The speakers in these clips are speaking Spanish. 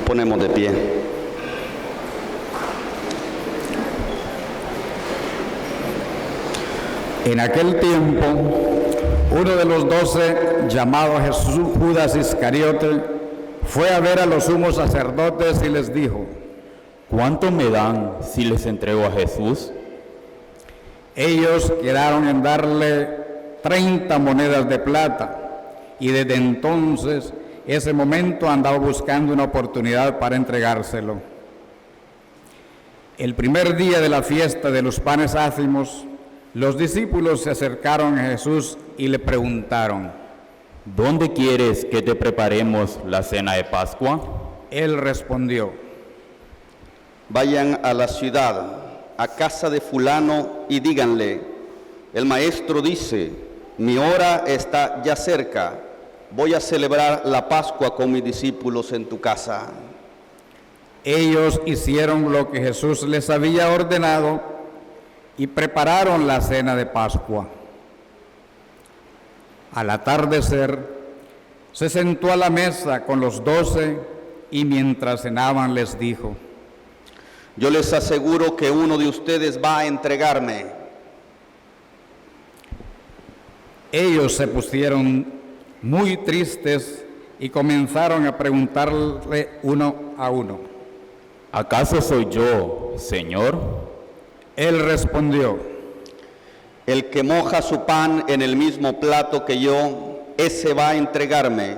ponemos de pie. En aquel tiempo, uno de los 12, llamado Jesús, Judas Iscariote, fue a ver a los sumos sacerdotes y les dijo: ¿Cuánto me dan si les entrego a Jesús? Ellos quedaron en darle 30 monedas de plata, y desde entonces, ese momento, andaba buscando una oportunidad para entregárselo. El primer día de la fiesta de los panes ácimos, los discípulos se acercaron a Jesús y le preguntaron: ¿Dónde quieres que te preparemos la cena de Pascua? Él respondió: Vayan a la ciudad, a casa de fulano, y díganle: el maestro dice, mi hora está ya cerca, voy a celebrar la Pascua con mis discípulos en tu casa. Ellos hicieron lo que Jesús les había ordenado y prepararon la cena de Pascua. Al atardecer, se sentó a la mesa con los 12 y mientras cenaban les dijo: Yo les aseguro que uno de ustedes va a entregarme. Ellos se pusieron muy tristes y comenzaron a preguntarle uno a uno: ¿Acaso soy yo, Señor? Él respondió: El que moja su pan en el mismo plato que yo, ese va a entregarme,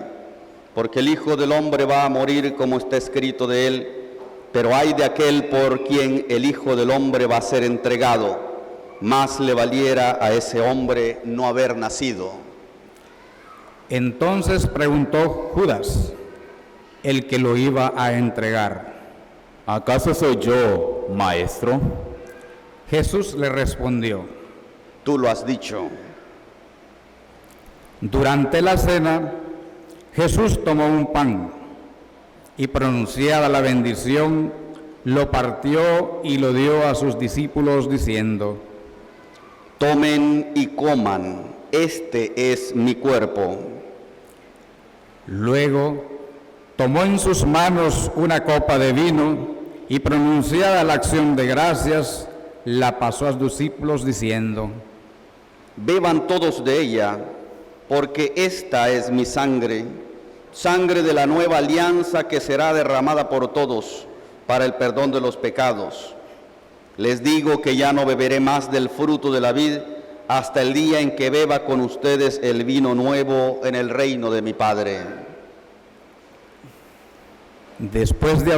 porque el Hijo del Hombre va a morir como está escrito de él, pero ay de aquel por quien el Hijo del Hombre va a ser entregado, más le valiera a ese hombre no haber nacido. Entonces preguntó Judas, el que lo iba a entregar: ¿Acaso soy yo, maestro? Jesús le respondió: Tú lo has dicho. Durante la cena, Jesús tomó un pan y, pronunciada la bendición, lo partió y lo dio a sus discípulos diciendo: Tomen y coman, este es mi cuerpo. Luego tomó en sus manos una copa de vino y, pronunciada la acción de gracias, la pasó a sus discípulos diciendo: Beban todos de ella, porque esta es mi sangre, sangre de la nueva alianza que será derramada por todos para el perdón de los pecados. Les digo que ya no beberé más del fruto de la vid hasta el día en que beba con ustedes el vino nuevo en el reino de mi Padre. Después de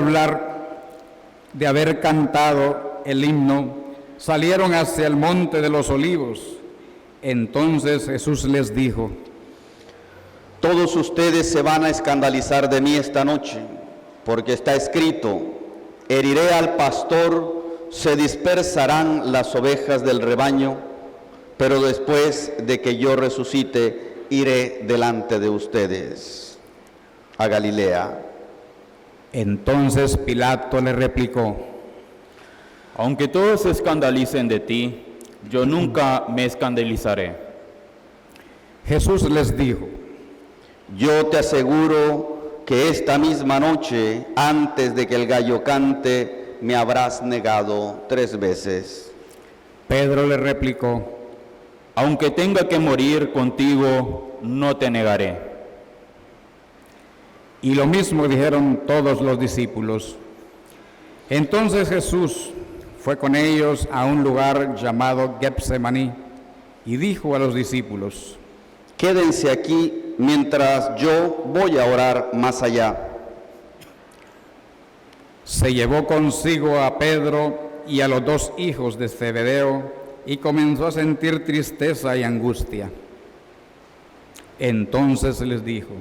haber cantado el himno, salieron hacia el monte de los olivos. Entonces Jesús les dijo: Todos ustedes se van a escandalizar de mí esta noche, porque está escrito: heriré al pastor, se dispersarán las ovejas del rebaño, pero después de que yo resucite, iré delante de ustedes a Galilea. Entonces Pilato le replicó: Aunque todos se escandalicen de ti, yo nunca me escandalizaré. Jesús les dijo: Yo te aseguro que esta misma noche, antes de que el gallo cante, me habrás negado 3 veces. Pedro le replicó: Aunque tenga que morir contigo, no te negaré. Y lo mismo dijeron todos los discípulos. Entonces Jesús fue con ellos a un lugar llamado Getsemaní y dijo a los discípulos: Quédense aquí mientras yo voy a orar más allá. Se llevó consigo a Pedro y a los 2 hijos de Zebedeo y comenzó a sentir tristeza y angustia. Entonces les dijo: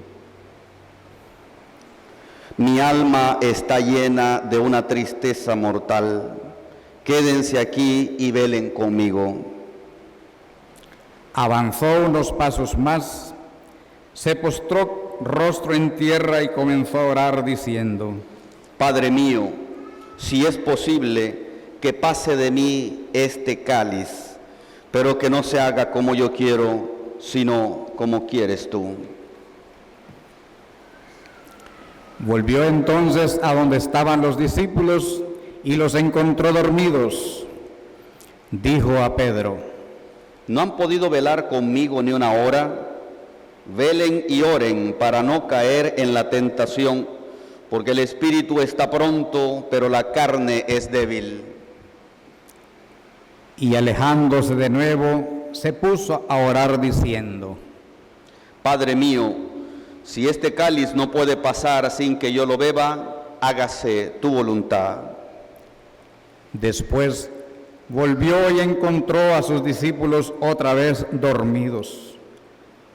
Mi alma está llena de una tristeza mortal. Quédense aquí y velen conmigo. Avanzó unos pasos más, se postró rostro en tierra y comenzó a orar diciendo: Padre mío, si es posible, que pase de mí este cáliz, pero que no se haga como yo quiero, sino como quieres tú. Volvió entonces a donde estaban los discípulos y los encontró dormidos. Dijo a Pedro: ¿No han podido velar conmigo ni una hora? Velen y oren para no caer en la tentación, porque el espíritu está pronto, pero la carne es débil. Y alejándose de nuevo, se puso a orar diciendo: Padre mío, si este cáliz no puede pasar sin que yo lo beba, hágase tu voluntad. Después volvió y encontró a sus discípulos otra vez dormidos,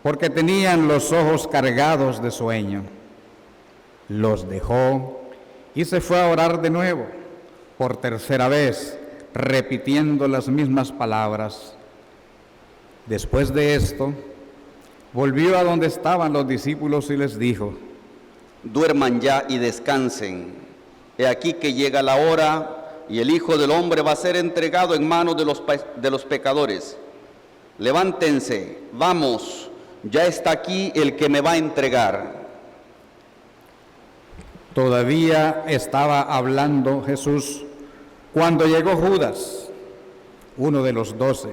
porque tenían los ojos cargados de sueño. Los dejó y se fue a orar de nuevo, por tercera vez, repitiendo las mismas palabras. Después de esto, volvió a donde estaban los discípulos y les dijo: Duerman ya y descansen. He aquí que llega la hora y el Hijo del Hombre va a ser entregado en manos de los pecadores. Levántense, vamos, ya está aquí el que me va a entregar. Todavía estaba hablando Jesús cuando llegó Judas, uno de los 12,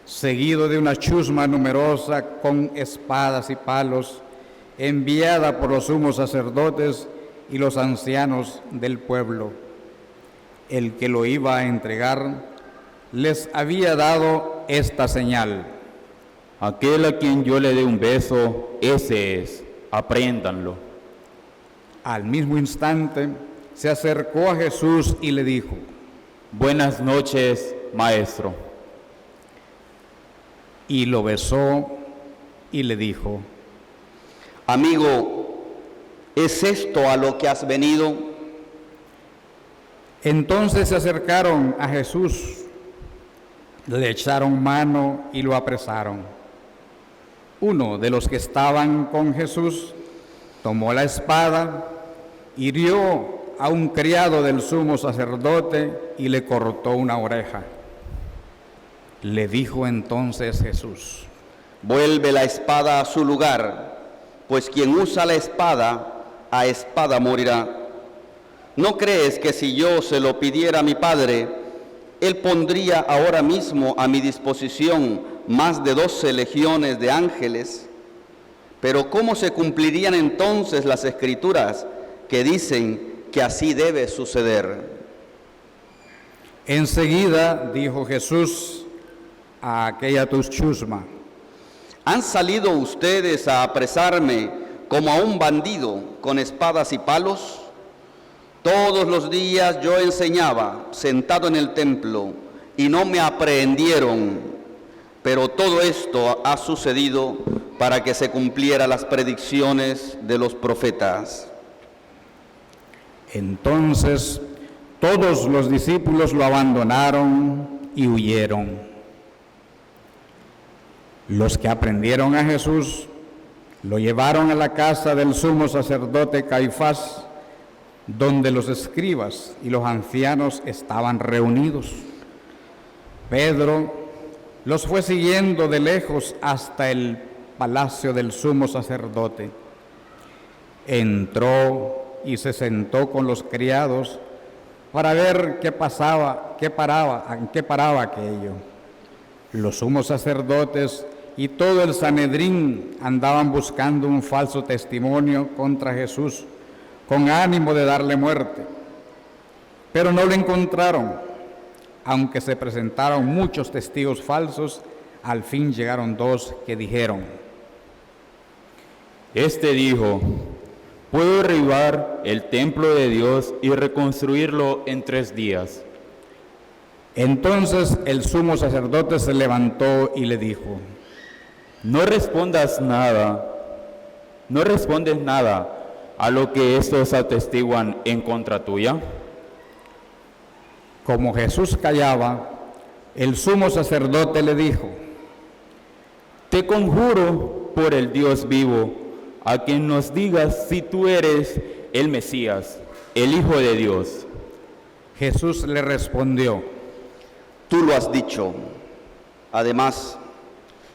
seguido de una chusma numerosa con espadas y palos, enviada por los sumos sacerdotes y los ancianos del pueblo. El que lo iba a entregar les había dado esta señal: Aquel a quien yo le dé un beso, ese es, apréndanlo. Al mismo instante se acercó a Jesús y le dijo: Buenas noches, maestro. Y lo besó y le dijo: Amigo, ¿es esto a lo que has venido? Entonces se acercaron a Jesús, le echaron mano y lo apresaron. Uno de los que estaban con Jesús tomó la espada, hirió a un criado del sumo sacerdote y le cortó una oreja. Le dijo entonces Jesús: Vuelve la espada a su lugar, pues quien usa la espada, a espada morirá. ¿No crees que si yo se lo pidiera a mi Padre, Él pondría ahora mismo a mi disposición más de 12 legiones de ángeles? Pero ¿cómo se cumplirían entonces las Escrituras que dicen que así debe suceder? Enseguida dijo Jesús a aquella chusma: ¿Han salido ustedes a apresarme como a un bandido con espadas y palos? Todos los días yo enseñaba sentado en el templo y no me aprehendieron, pero todo esto ha sucedido para que se cumplieran las predicciones de los profetas. Entonces todos los discípulos lo abandonaron y huyeron. Los que aprendieron a Jesús lo llevaron a la casa del sumo sacerdote Caifás, donde los escribas y los ancianos estaban reunidos. Pedro los fue siguiendo de lejos hasta el palacio del sumo sacerdote. Entró y se sentó con los criados para ver qué paraba aquello. Los sumos sacerdotes y todo el Sanedrín andaban buscando un falso testimonio contra Jesús, con ánimo de darle muerte. Pero no lo encontraron. Aunque se presentaron muchos testigos falsos, al fin llegaron 2 que dijeron: Este dijo: puedo derribar el templo de Dios y reconstruirlo en 3 días. Entonces el sumo sacerdote se levantó y le dijo: No respondes nada a lo que estos atestiguan en contra tuya. Como Jesús callaba, el sumo sacerdote le dijo: Te conjuro por el Dios vivo, a quien nos digas si tú eres el Mesías, el Hijo de Dios. Jesús le respondió: Tú lo has dicho. Además,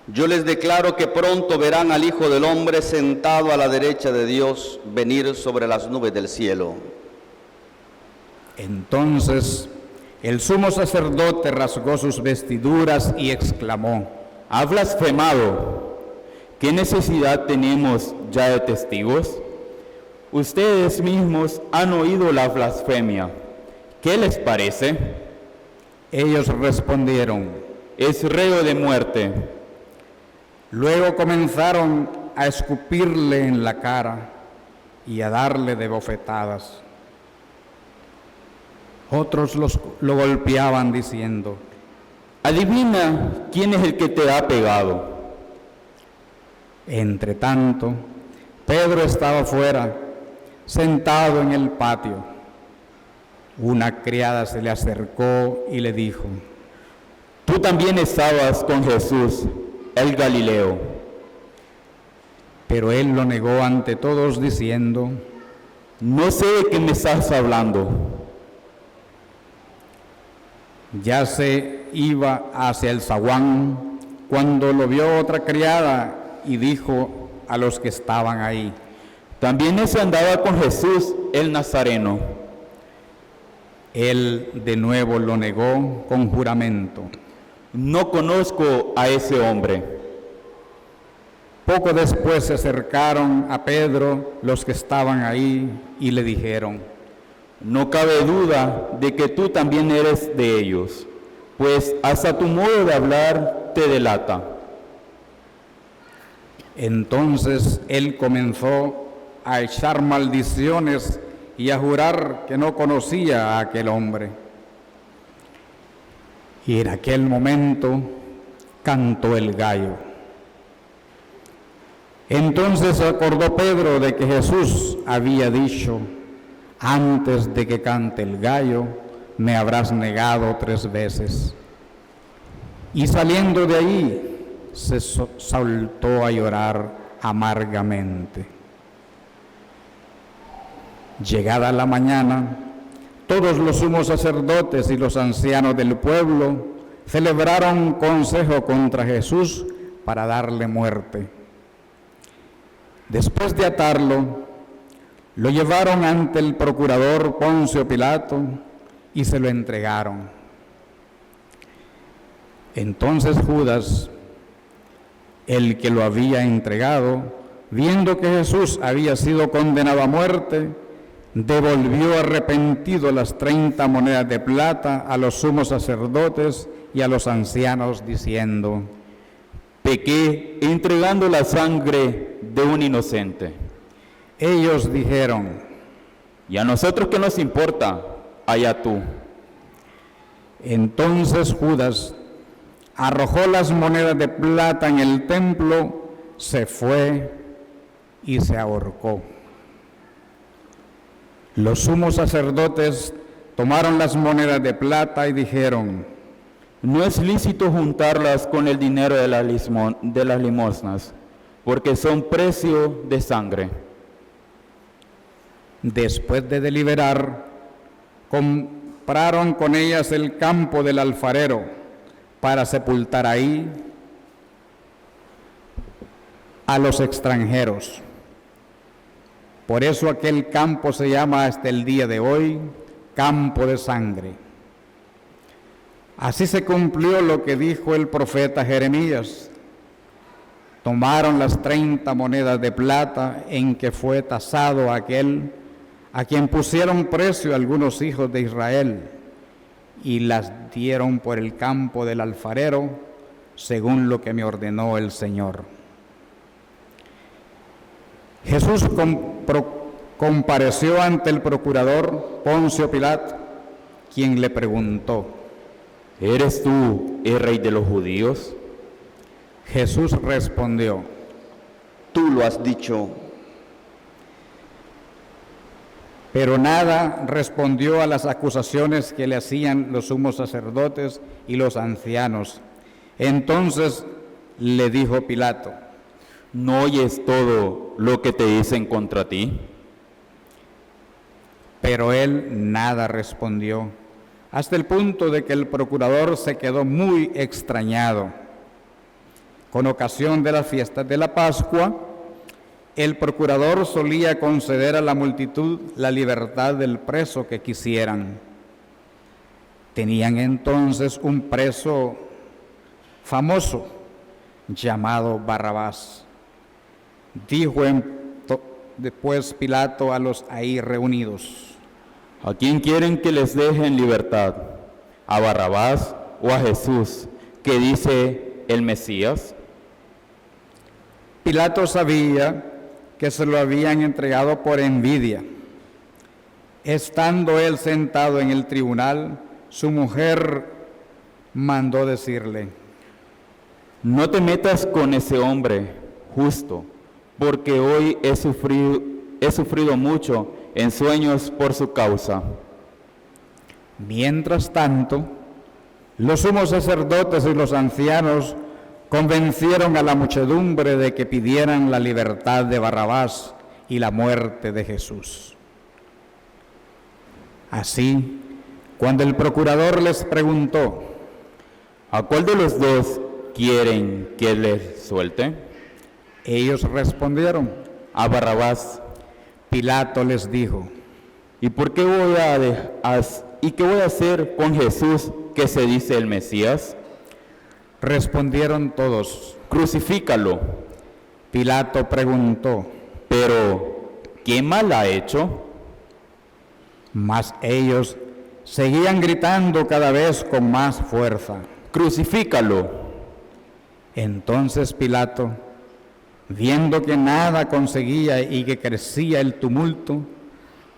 Yo les declaro que pronto verán al Hijo del Hombre sentado a la derecha de Dios venir sobre las nubes del cielo. Entonces el sumo sacerdote rasgó sus vestiduras y exclamó: Ha blasfemado. ¿Qué necesidad tenemos ya de testigos? Ustedes mismos han oído la blasfemia. ¿Qué les parece? Ellos respondieron: Es reo de muerte. Luego comenzaron a escupirle en la cara y a darle de bofetadas. Otros lo golpeaban diciendo: Adivina quién es el que te ha pegado. Entre tanto, Pedro estaba fuera, sentado en el patio. Una criada se le acercó y le dijo: Tú también estabas con Jesús, el Galileo. Pero él lo negó ante todos diciendo: No sé de qué me estás hablando. Ya se iba hacia el zaguán cuando lo vio otra criada y dijo a los que estaban ahí: También ese andaba con Jesús, el Nazareno. Él de nuevo lo negó con juramento: No conozco a ese hombre. Poco después se acercaron a Pedro los que estaban ahí y le dijeron: No cabe duda de que tú también eres de ellos, pues hasta tu modo de hablar te delata. Entonces él comenzó a echar maldiciones y a jurar que no conocía a aquel hombre. Y en aquel momento cantó el gallo. Entonces se acordó Pedro de que Jesús había dicho: antes de que cante el gallo, me habrás negado 3 veces. Y saliendo de ahí, se soltó a llorar amargamente. Llegada la mañana, todos los sumos sacerdotes y los ancianos del pueblo celebraron consejo contra Jesús para darle muerte. Después de atarlo, lo llevaron ante el procurador Poncio Pilato y se lo entregaron. Entonces Judas, el que lo había entregado, viendo que Jesús había sido condenado a muerte, devolvió arrepentido las 30 monedas de plata a los sumos sacerdotes y a los ancianos, diciendo: Pequé entregando la sangre de un inocente. Ellos dijeron: ¿Y a nosotros qué nos importa? Allá tú. Entonces Judas arrojó las monedas de plata en el templo, se fue y se ahorcó. Los sumos sacerdotes tomaron las monedas de plata y dijeron: No es lícito juntarlas con el dinero de las limosnas, porque son precio de sangre. Después de deliberar, compraron con ellas el campo del alfarero para sepultar ahí a los extranjeros. Por eso aquel campo se llama hasta el día de hoy Campo de Sangre. Así se cumplió lo que dijo el profeta Jeremías. Tomaron las 30 monedas de plata en que fue tasado aquel a quien pusieron precio algunos hijos de Israel, y las dieron por el campo del alfarero, según lo que me ordenó el Señor. Jesús compareció ante el procurador Poncio Pilato, quien le preguntó: ¿Eres tú el rey de los judíos? Jesús respondió: Tú lo has dicho. Pero nada respondió a las acusaciones que le hacían los sumos sacerdotes y los ancianos. Entonces le dijo Pilato: ¿No oyes todo lo que te dicen contra ti? Pero él nada respondió, hasta el punto de que el procurador se quedó muy extrañado. Con ocasión de las fiestas de la Pascua, el procurador solía conceder a la multitud la libertad del preso que quisieran. Tenían entonces un preso famoso llamado Barrabás. Dijo después Pilato a los ahí reunidos: ¿A quién quieren que les deje en libertad? ¿A Barrabás o a Jesús, que dice el Mesías? Pilato sabía que se lo habían entregado por envidia. Estando él sentado en el tribunal, su mujer mandó decirle: No te metas con ese hombre justo, porque hoy he sufrido mucho en sueños por su causa. Mientras tanto, los sumos sacerdotes y los ancianos convencieron a la muchedumbre de que pidieran la libertad de Barrabás y la muerte de Jesús. Así, cuando el procurador les preguntó: ¿A cuál de los dos quieren que les suelte? Ellos respondieron: A Barrabás. Pilato les dijo: ¿Y qué voy a hacer con Jesús, que se dice el Mesías? Respondieron todos: Crucifícalo. Pilato preguntó: ¿Pero qué mal ha hecho? Mas ellos seguían gritando cada vez con más fuerza: Crucifícalo. Entonces Pilato, viendo que nada conseguía y que crecía el tumulto,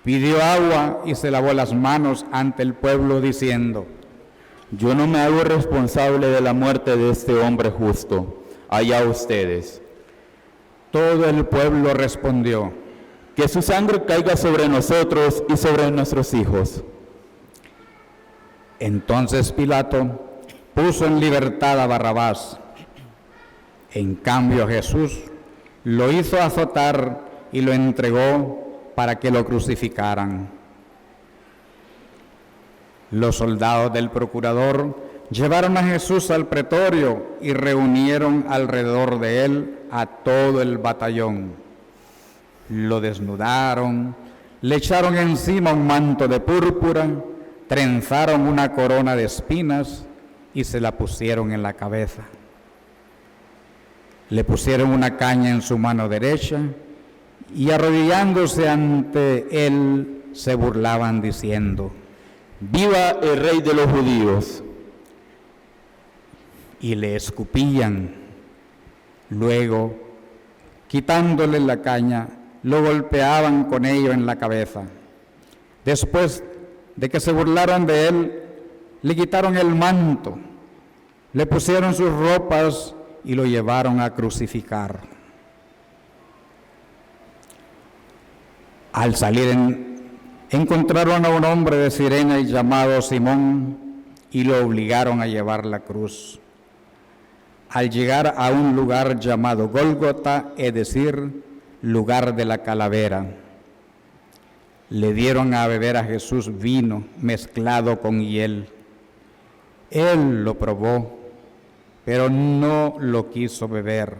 pidió agua y se lavó las manos ante el pueblo diciendo: Yo no me hago responsable de la muerte de este hombre justo. Allá ustedes. Todo el pueblo respondió: Que su sangre caiga sobre nosotros y sobre nuestros hijos. Entonces Pilato puso en libertad a Barrabás. En cambio, Jesús lo hizo azotar y lo entregó para que lo crucificaran. Los soldados del procurador llevaron a Jesús al pretorio y reunieron alrededor de él a todo el batallón. Lo desnudaron, le echaron encima un manto de púrpura, trenzaron una corona de espinas y se la pusieron en la cabeza. Le pusieron una caña en su mano derecha y arrodillándose ante él se burlaban diciendo: ¡Viva el Rey de los judíos! Y le escupían. Luego, quitándole la caña, lo golpeaban con ello en la cabeza. Después de que se burlaron de él, le quitaron el manto, le pusieron sus ropas y lo llevaron a crucificar. Al salir encontraron a un hombre de Cirene llamado Simón y lo obligaron a llevar la cruz. Al llegar a un lugar llamado Gólgota, es decir, lugar de la calavera, le dieron a beber a Jesús vino mezclado con hiel. Él lo probó, pero no lo quiso beber.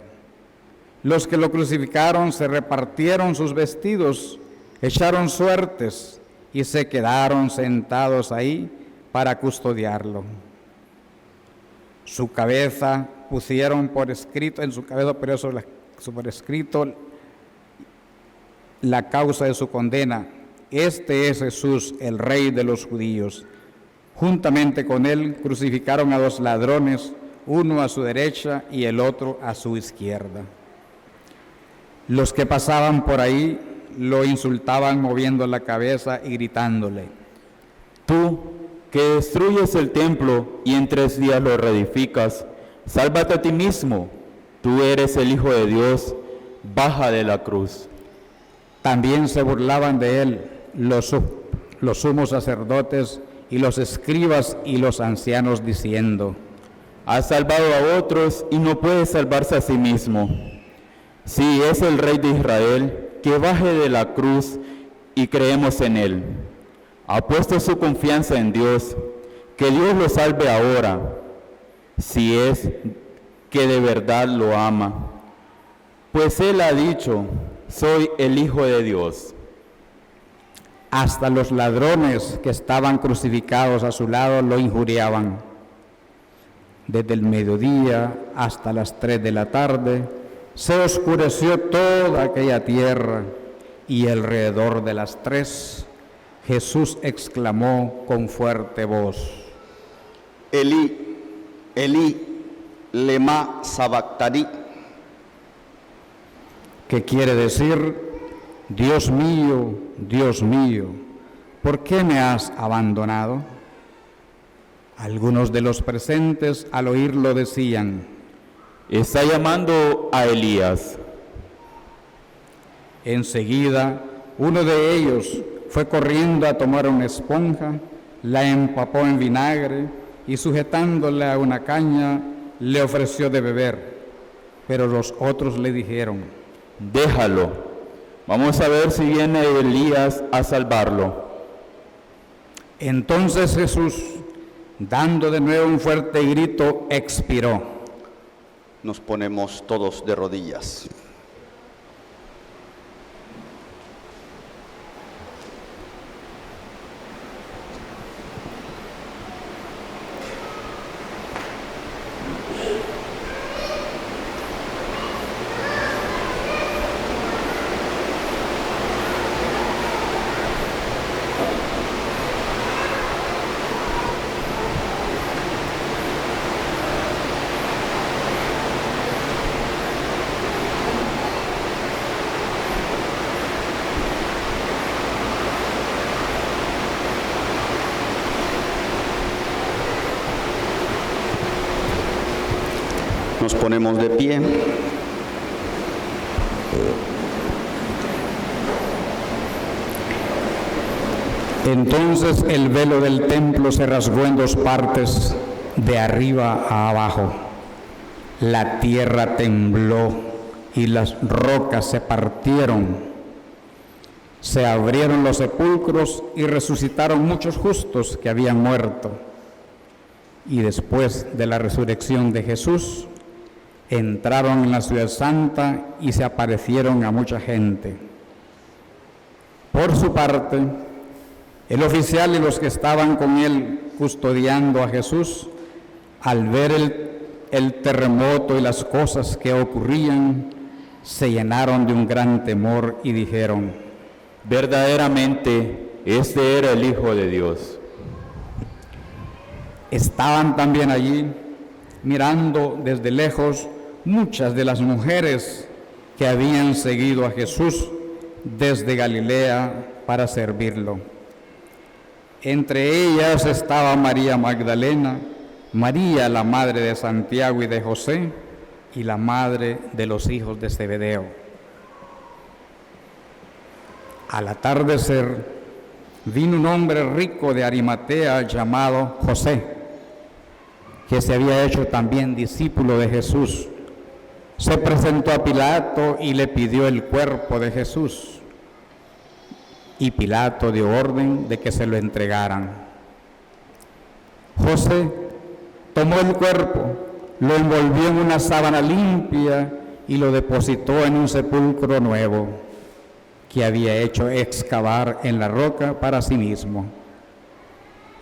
Los que lo crucificaron se repartieron sus vestidos, echaron suertes y se quedaron sentados ahí para custodiarlo. Su cabeza pusieron por escrito, en su cabeza por escrito la causa de su condena: este es Jesús, el Rey de los judíos. Juntamente con él crucificaron a 2 ladrones, uno a su derecha y el otro a su izquierda. Los que pasaban por ahí lo insultaban moviendo la cabeza y gritándole: Tú, que destruyes el templo y en 3 días lo reedificas, sálvate a ti mismo. Tú eres el Hijo de Dios, baja de la cruz. También se burlaban de él los sumos sacerdotes y los escribas y los ancianos diciendo: Ha salvado a otros y no puede salvarse a sí mismo. Si es el Rey de Israel, que baje de la cruz y creemos en él. Ha puesto su confianza en Dios, que Dios lo salve ahora, si es que de verdad lo ama, pues él ha dicho, soy el Hijo de Dios. Hasta los ladrones que estaban crucificados a su lado lo injuriaban. Desde el mediodía hasta las 3 de la tarde se oscureció toda aquella tierra, y alrededor de las 3 Jesús exclamó con fuerte voz: Elí, Elí, lema sabactani, que quiere decir: Dios mío, ¿por qué me has abandonado? Algunos de los presentes al oírlo decían: Está llamando a Elías. Enseguida, uno de ellos fue corriendo a tomar una esponja, la empapó en vinagre y sujetándola a una caña, le ofreció de beber. Pero los otros le dijeron: Déjalo, vamos a ver si viene Elías a salvarlo. Entonces Jesús, dando de nuevo un fuerte grito, expiró. Nos ponemos todos de rodillas. Nos ponemos de pie. Entonces el velo del templo se rasgó en 2 partes, de arriba a abajo. La tierra tembló y las rocas se partieron. Se abrieron los sepulcros y resucitaron muchos justos que habían muerto. Y después de la resurrección de Jesús, entraron en la ciudad santa y se aparecieron a mucha gente. Por su parte, el oficial y los que estaban con él custodiando a Jesús, al ver el terremoto y las cosas que ocurrían, se llenaron de un gran temor y dijeron: Verdaderamente, este era el Hijo de Dios. Estaban también allí, mirando desde lejos, muchas de las mujeres que habían seguido a Jesús desde Galilea para servirlo. Entre ellas estaba María Magdalena, María la madre de Santiago y de José, y la madre de los hijos de Zebedeo. Al atardecer, vino un hombre rico de Arimatea llamado José, que se había hecho también discípulo de Jesús. Se presentó a Pilato y le pidió el cuerpo de Jesús. Y Pilato dio orden de que se lo entregaran. José tomó el cuerpo, lo envolvió en una sábana limpia y lo depositó en un sepulcro nuevo que había hecho excavar en la roca para sí mismo.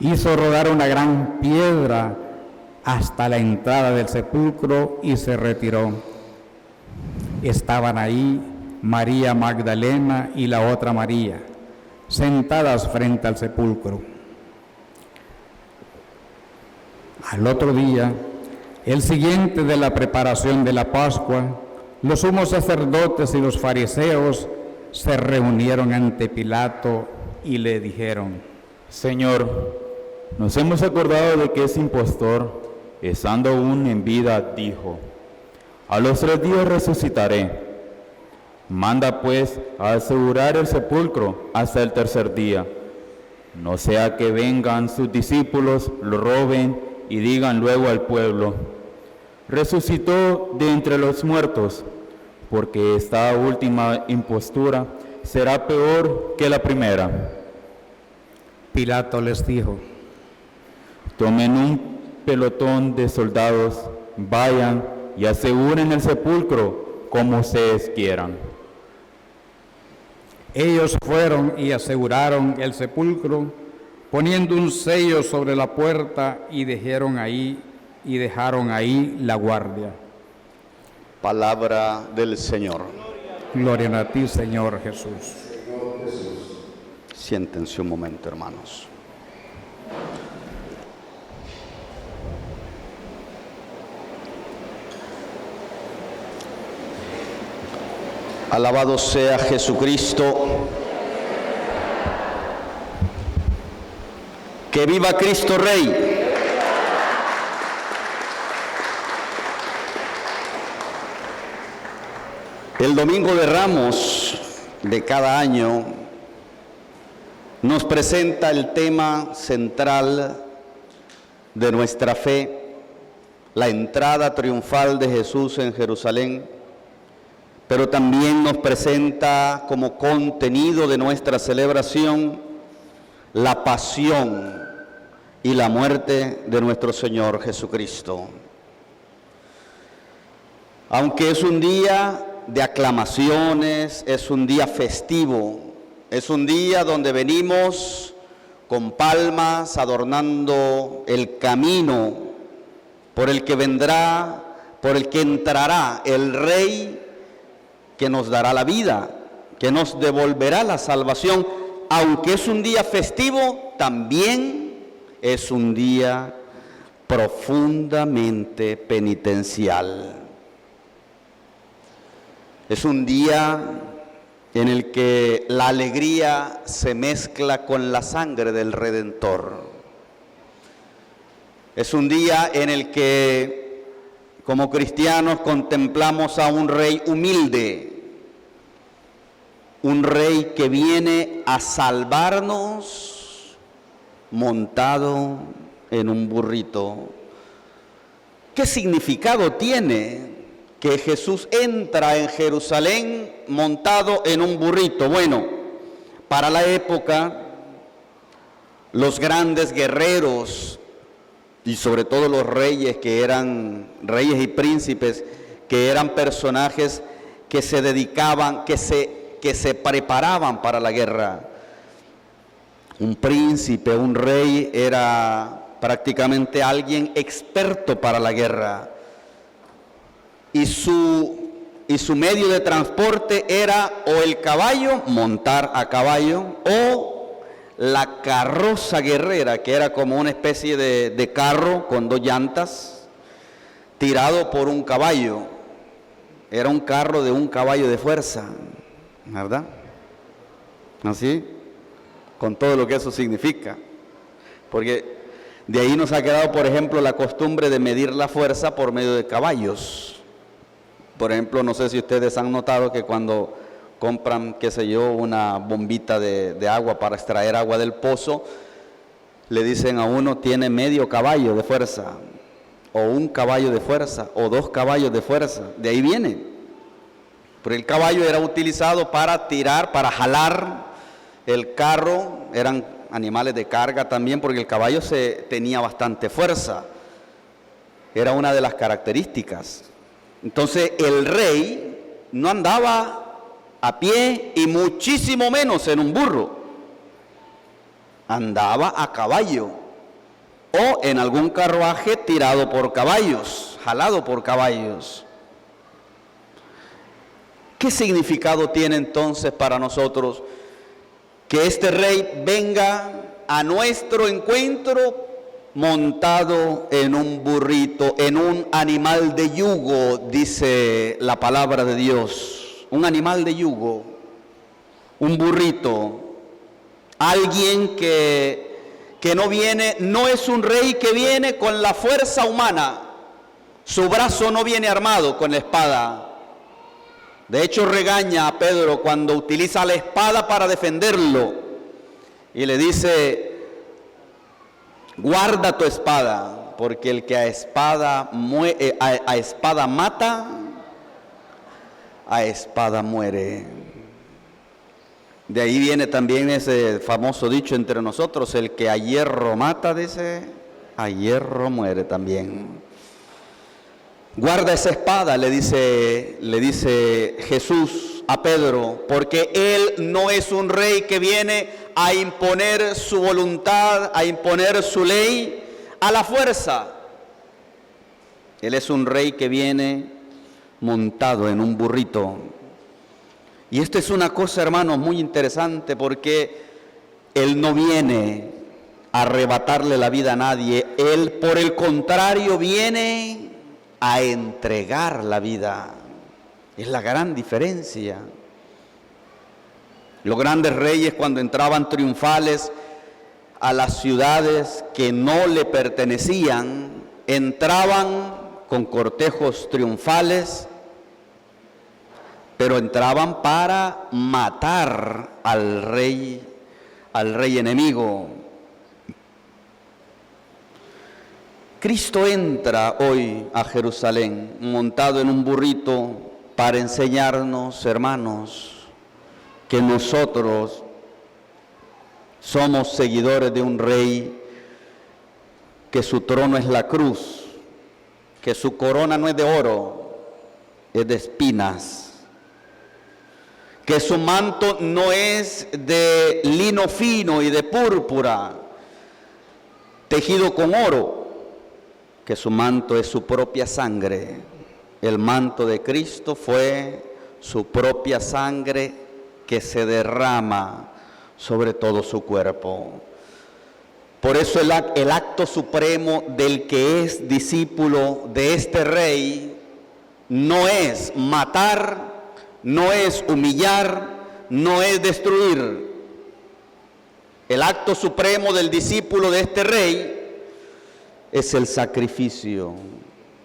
Hizo rodar una gran piedra hasta la entrada del sepulcro y se retiró. Estaban ahí María Magdalena y la otra María, sentadas frente al sepulcro. Al otro día, el siguiente de la preparación de la Pascua, los sumos sacerdotes y los fariseos se reunieron ante Pilato y le dijeron: Señor, nos hemos acordado de que ese impostor, estando aún en vida, dijo: a los 3 días resucitaré. Manda pues a asegurar el sepulcro hasta el 3er día, no sea que vengan sus discípulos, lo roben y digan luego al pueblo: resucitó de entre los muertos, porque esta última impostura será peor que la primera. Pilato les dijo: tomen un pelotón de soldados, vayan y aseguren el sepulcro como ustedes quieran. Ellos fueron y aseguraron el sepulcro, poniendo un sello sobre la puerta y dejaron ahí la guardia. Palabra del Señor. Gloria a ti, Señor Jesús. Siéntense un momento, hermanos. Alabado sea Jesucristo. Que viva Cristo Rey. El Domingo de Ramos de cada año nos presenta el tema central de nuestra fe, la entrada triunfal de Jesús en Jerusalén, pero también nos presenta como contenido de nuestra celebración la pasión y la muerte de nuestro Señor Jesucristo. Aunque es un día de aclamaciones, es un día festivo, es un día donde venimos con palmas adornando el camino por el que vendrá, por el que entrará el Rey que nos dará la vida, que nos devolverá la salvación. Aunque es un día festivo, también es un día profundamente penitencial. Es un día en el que la alegría se mezcla con la sangre del Redentor. Es un día en el que, como cristianos, contemplamos a un Rey humilde, un Rey que viene a salvarnos montado en un burrito. ¿Qué significado tiene que Jesús entra en Jerusalén montado en un burrito? Bueno, para la época, los grandes guerreros y sobre todo los reyes, que eran reyes y príncipes, que eran personajes que se dedicaban, que se preparaban para la guerra. Un príncipe, un rey era prácticamente alguien experto para la guerra. Y su medio de transporte era o el caballo, montar a caballo, o la carroza guerrera, que era como una especie de carro con 2 llantas, tirado por un caballo. Era un carro de un caballo de fuerza, ¿verdad? Así, con todo lo que eso significa. Porque de ahí nos ha quedado, por ejemplo, la costumbre de medir la fuerza por medio de caballos. Por ejemplo, no sé si ustedes han notado que cuando compran, qué sé yo, una bombita de agua para extraer agua del pozo, le dicen a uno, tiene medio caballo de fuerza, o 1 caballo de fuerza, o 2 caballos de fuerza. De ahí viene. Pero el caballo era utilizado para tirar, para jalar el carro. Eran animales de carga también, porque el caballo tenía bastante fuerza. Era una de las características. Entonces el rey no andaba a pie y muchísimo menos en un burro. Andaba a caballo o en algún carruaje tirado por caballos, jalado por caballos. ¿Qué significado tiene entonces para nosotros que este rey venga a nuestro encuentro montado en un burrito, en un animal de yugo, dice la palabra de Dios? Un animal de yugo, un burrito, alguien que no viene, no es un rey que viene con la fuerza humana, su brazo no viene armado con la espada. De hecho, regaña a Pedro cuando utiliza la espada para defenderlo y le dice: guarda tu espada, porque el que a espada mata, a espada muere. De ahí viene también ese famoso dicho entre nosotros: el que a hierro mata, dice, a hierro muere también. Guarda esa espada, le dice Jesús a Pedro, porque Él no es un rey que viene a imponer su voluntad, a imponer su ley a la fuerza. Él es un rey que viene montado en un burrito. Y esto es una cosa, hermanos, muy interesante, porque Él no viene a arrebatarle la vida a nadie. Él, por el contrario, viene a entregar la vida. Es la gran diferencia. Los grandes reyes, cuando entraban triunfales a las ciudades que no le pertenecían, entraban con cortejos triunfales, pero entraban para matar al rey enemigo. Cristo entra hoy a Jerusalén montado en un burrito para enseñarnos, hermanos, que nosotros somos seguidores de un rey, que su trono es la cruz, que su corona no es de oro, es de espinas, que su manto no es de lino fino y de púrpura, tejido con oro, que su manto es su propia sangre. El manto de Cristo fue su propia sangre que se derrama sobre todo su cuerpo. Por eso el acto supremo del que es discípulo de este rey no es matar, no es humillar, no es destruir. El acto supremo del discípulo de este rey es el sacrificio,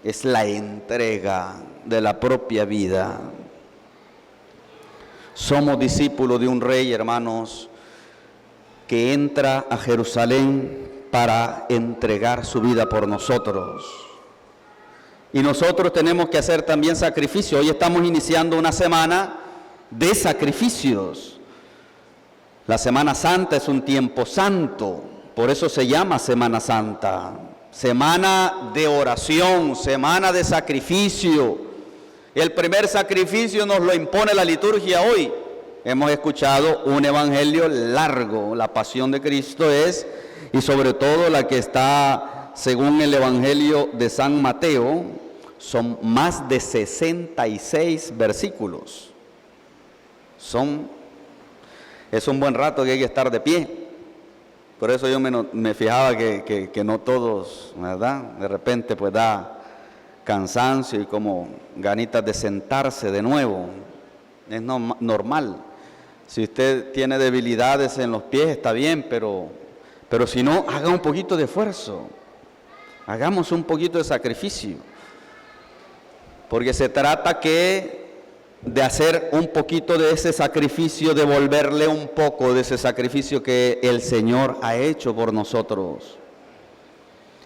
es la entrega de la propia vida. Somos discípulos de un rey, hermanos, que entra a Jerusalén para entregar su vida por nosotros. Y nosotros tenemos que hacer también sacrificio. Hoy estamos iniciando una semana de sacrificios. La Semana Santa es un tiempo santo, por eso se llama Semana Santa. Semana de oración, semana de sacrificio. El primer sacrificio nos lo impone la liturgia hoy. Hemos escuchado un evangelio largo, la pasión de Cristo es, y sobre todo la que está según el evangelio de San Mateo, son más de 66 versículos. Es un buen rato que hay que estar de pie. Por eso yo me fijaba que no todos, ¿verdad? De repente pues da cansancio y como ganitas de sentarse de nuevo. Es normal. Si usted tiene debilidades en los pies está bien, pero si no, haga un poquito de esfuerzo. Hagamos un poquito de sacrificio. Porque se trata de hacer un poquito de ese sacrificio, devolverle un poco de ese sacrificio que el Señor ha hecho por nosotros.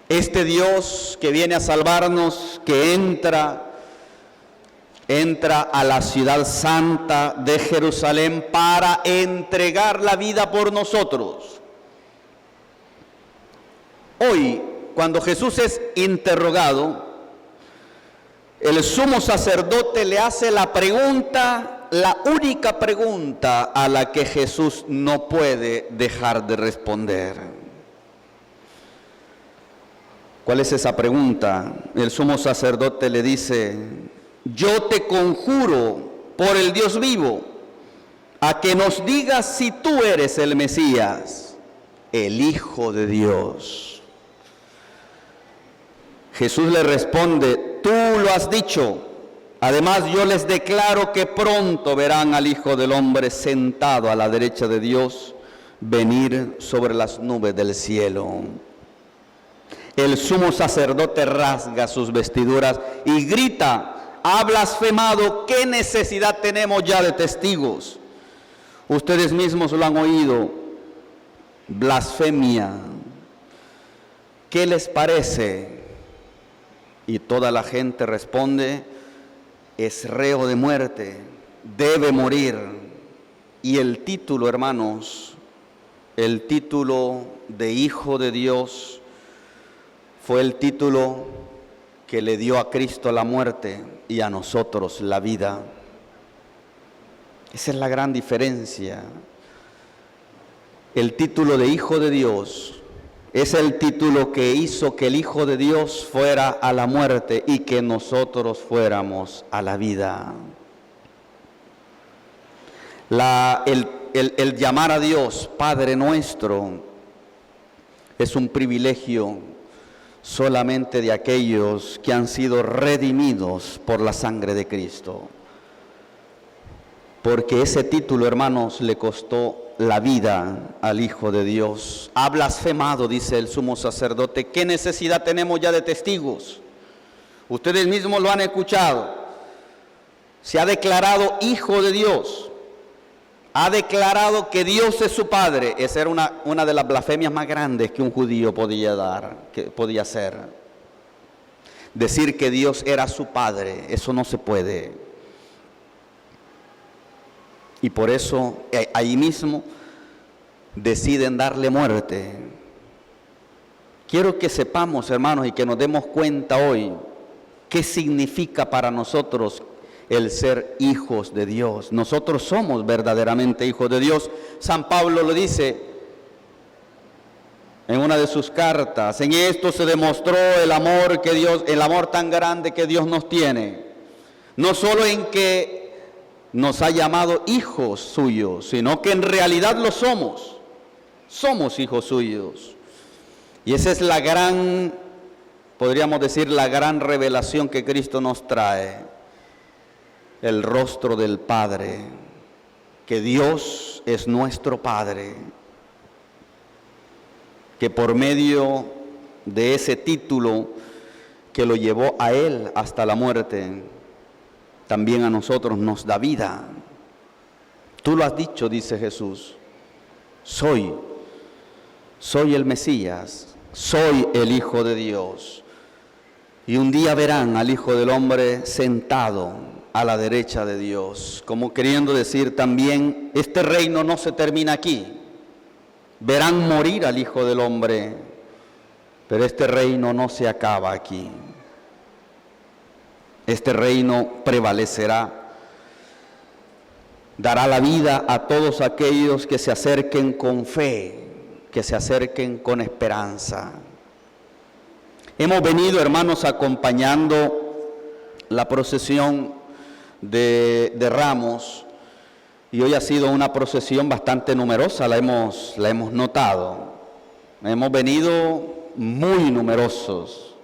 Este Dios que viene a salvarnos, que entra a la ciudad santa de Jerusalén para entregar la vida por nosotros. Hoy, cuando Jesús es interrogado, el sumo sacerdote le hace la pregunta, la única pregunta a la que Jesús no puede dejar de responder. ¿Cuál es esa pregunta? El sumo sacerdote le dice: yo te conjuro por el Dios vivo, a que nos digas si tú eres el Mesías, el Hijo de Dios. Jesús le responde: tú lo has dicho. Además, yo les declaro que pronto verán al Hijo del Hombre sentado a la derecha de Dios, venir sobre las nubes del cielo. El sumo sacerdote rasga sus vestiduras y grita: ha blasfemado, ¿qué necesidad tenemos ya de testigos? Ustedes mismos lo han oído. Blasfemia. ¿Qué les parece? Y toda la gente responde: es reo de muerte, debe morir. Y el título, hermanos, el título de Hijo de Dios fue el título que le dio a Cristo la muerte y a nosotros la vida. Esa es la gran diferencia. El título de Hijo de Dios es el título que hizo que el Hijo de Dios fuera a la muerte y que nosotros fuéramos a la vida. El llamar a Dios Padre nuestro es un privilegio solamente de aquellos que han sido redimidos por la sangre de Cristo. Porque ese título, hermanos, le costó la vida al Hijo de Dios. Ha blasfemado, dice el sumo sacerdote. ¿Qué necesidad tenemos ya de testigos? Ustedes mismos lo han escuchado. Se ha declarado Hijo de Dios. Ha declarado que Dios es su Padre. Esa era una de las blasfemias más grandes que un judío podía hacer. Decir que Dios era su Padre, eso no se puede. Y por eso ahí mismo deciden darle muerte. Quiero que sepamos, hermanos, y que nos demos cuenta hoy qué significa para nosotros el ser hijos de Dios. Nosotros somos verdaderamente hijos de Dios. San Pablo lo dice en una de sus cartas. En esto se demostró el amor tan grande que Dios nos tiene. No solo en que nos ha llamado hijos suyos, sino que en realidad lo somos. Somos hijos suyos. Y esa es la gran, podríamos decir, la gran revelación que Cristo nos trae. El rostro del Padre, que Dios es nuestro Padre, que por medio de ese título que lo llevó a Él hasta la muerte, también a nosotros nos da vida. Tú lo has dicho, dice Jesús, soy el Mesías, soy el Hijo de Dios. Y un día verán al Hijo del Hombre sentado a la derecha de Dios, como queriendo decir también, este reino no se termina aquí. Verán morir al Hijo del Hombre, pero este reino no se acaba aquí. Este reino prevalecerá, dará la vida a todos aquellos que se acerquen con fe, que se acerquen con esperanza. Hemos venido, hermanos, acompañando la procesión de Ramos, y hoy ha sido una procesión bastante numerosa, la hemos notado. Hemos venido muy numerosos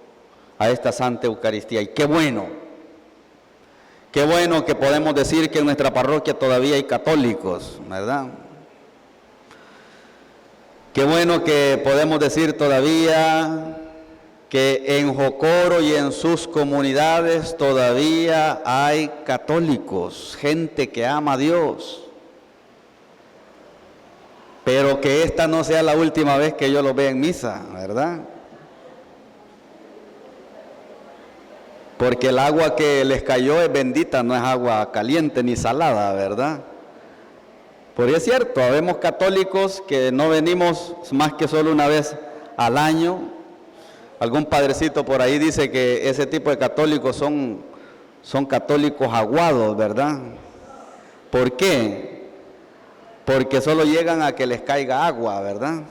a esta Santa Eucaristía, y qué bueno que podemos decir que en nuestra parroquia todavía hay católicos, ¿verdad? Qué bueno que podemos decir todavía que en Jocoro y en sus comunidades todavía hay católicos, gente que ama a Dios. Pero que esta no sea la última vez que yo lo vea en misa, ¿verdad? Porque el agua que les cayó es bendita, no es agua caliente ni salada, ¿verdad? Porque es cierto, habemos católicos que no venimos más que solo una vez al año. Algún padrecito por ahí dice que ese tipo de católicos son católicos aguados, ¿verdad? ¿Por qué? Porque solo llegan a que les caiga agua, ¿verdad?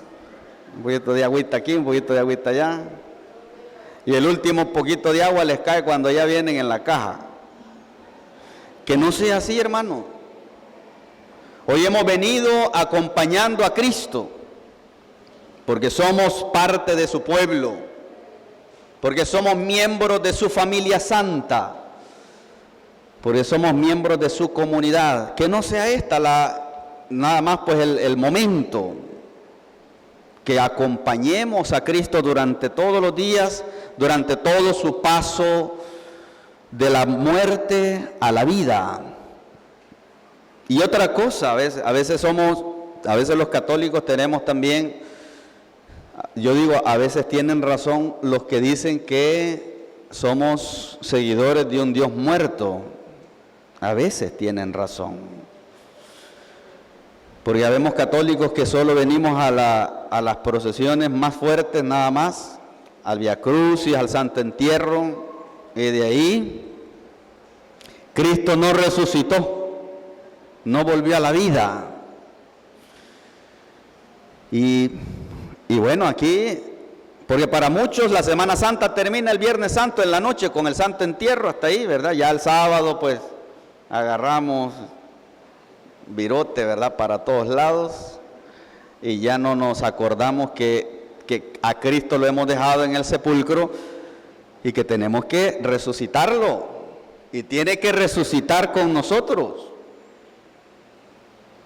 Un poquito de agüita aquí, un poquito de agüita allá. Y el último poquito de agua les cae cuando ya vienen en la caja. Que no sea así, hermano. Hoy hemos venido acompañando a Cristo, porque somos parte de su pueblo, porque somos miembros de su familia santa, porque somos miembros de su comunidad. Que no sea esta nada más pues el momento, que acompañemos a Cristo durante todos los días, durante todo su paso de la muerte a la vida. Y otra cosa, a veces los católicos tenemos también, yo digo, a veces tienen razón los que dicen que somos seguidores de un Dios muerto. A veces tienen razón. Porque ya vemos católicos que solo venimos a las procesiones más fuertes nada más, al Vía Crucis, al Santo Entierro, Y de ahí, Cristo no resucitó, no volvió a la vida. Y bueno, aquí, porque para muchos la Semana Santa termina el Viernes Santo en la noche con el Santo Entierro, hasta ahí, ¿verdad? Ya el sábado pues agarramos virote, ¿verdad? Para todos lados y ya no nos acordamos que a Cristo lo hemos dejado en el sepulcro y que tenemos que resucitarlo y tiene que resucitar con nosotros.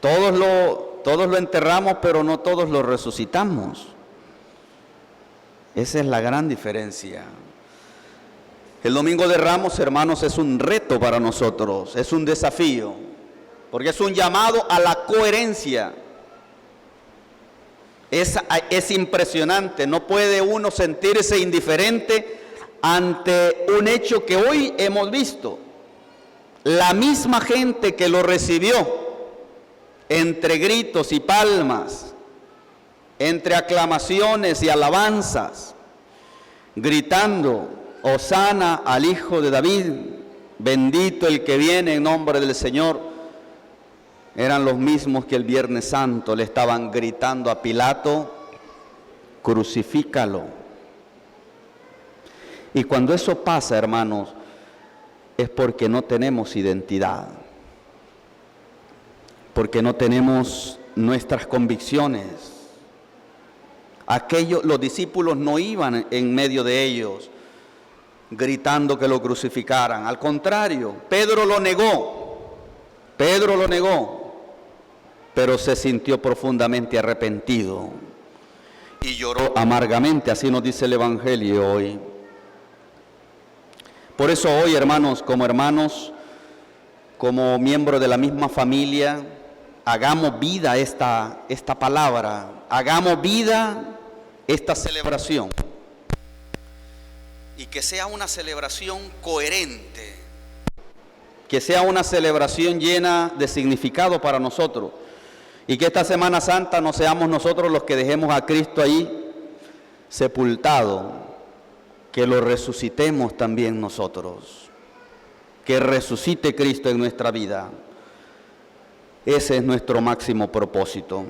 Todos lo enterramos, pero no todos lo resucitamos. Esa es la gran diferencia. El Domingo de Ramos, hermanos, es un reto para nosotros, es un desafío, porque es un llamado a la coherencia. Es impresionante, no puede uno sentirse indiferente ante un hecho que hoy hemos visto. La misma gente que lo recibió, entre gritos y palmas, entre aclamaciones y alabanzas, gritando, Hosana al Hijo de David, bendito el que viene en nombre del Señor, eran los mismos que el Viernes Santo le estaban gritando a Pilato, crucifícalo. Y cuando eso pasa, hermanos, es porque no tenemos identidad, porque no tenemos nuestras convicciones. Los discípulos no iban en medio de ellos gritando que lo crucificaran. Al contrario, Pedro lo negó, pero se sintió profundamente arrepentido y lloró amargamente, así nos dice el Evangelio hoy. Por eso hoy, hermanos, como miembros de la misma familia, hagamos vida esta palabra, hagamos vida esta celebración. Y que sea una celebración coherente, que sea una celebración llena de significado para nosotros. Y que esta Semana Santa no seamos nosotros los que dejemos a Cristo ahí sepultado, que lo resucitemos también nosotros, que resucite Cristo en nuestra vida. Ese es nuestro máximo propósito.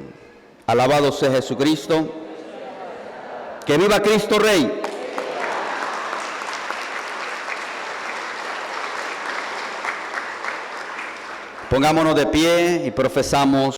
Alabado sea Jesucristo. ¡Que viva Cristo Rey! Pongámonos de pie y profesamos